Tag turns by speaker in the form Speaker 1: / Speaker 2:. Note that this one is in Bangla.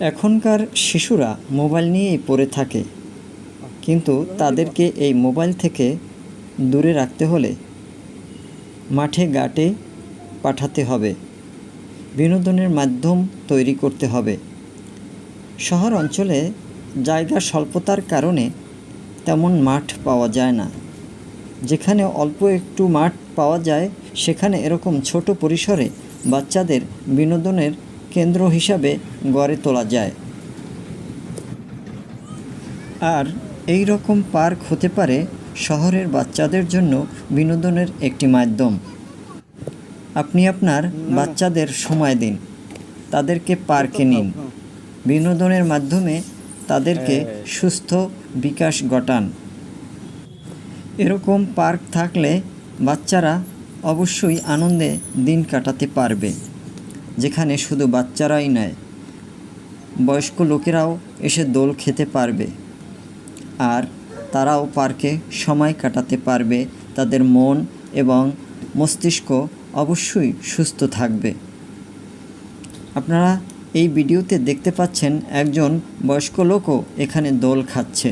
Speaker 1: এখনকার শিশুরা মোবাইল নিয়েই পড়ে থাকে, কিন্তু তাদেরকে এই মোবাইল থেকে দূরে রাখতে হলে মাঠে ঘাটে পাঠাতে হবে, বিনোদনের মাধ্যম তৈরি করতে হবে। শহর অঞ্চলে জায়গার স্বল্পতার কারণে তেমন মাঠ পাওয়া যায় না। যেখানে অল্প একটু মাঠ পাওয়া যায় সেখানে এরকম ছোট পরিসরে বাচ্চাদের বিনোদনের কেন্দ্র হিসাবে গড়ে তোলা যায়। আর এই রকম পার্ক হতে পারে শহরের বাচ্চাদের জন্য বিনোদনের একটি মাধ্যম। আপনি আপনার বাচ্চাদের সময় দিন, তাদেরকে পার্কে নিন, বিনোদনের মাধ্যমে তাদেরকে সুস্থ বিকাশ ঘটান। এরকম পার্ক থাকলে বাচ্চারা অবশ্যই আনন্দে দিন কাটাতে পারবে, যেখানে শুধু বাচ্চারাই নয়, বয়স্ক লোকেরাও এসে দোল খেতে পারবে, আর তারাও পার্কে সময় কাটাতে পারবে। তাদের মন এবং মস্তিষ্ক অবশ্যই সুস্থ থাকবে। আপনারা এই ভিডিওতে দেখতে পাচ্ছেন একজন বয়স্ক লোকও এখানে দোল খাচ্ছে।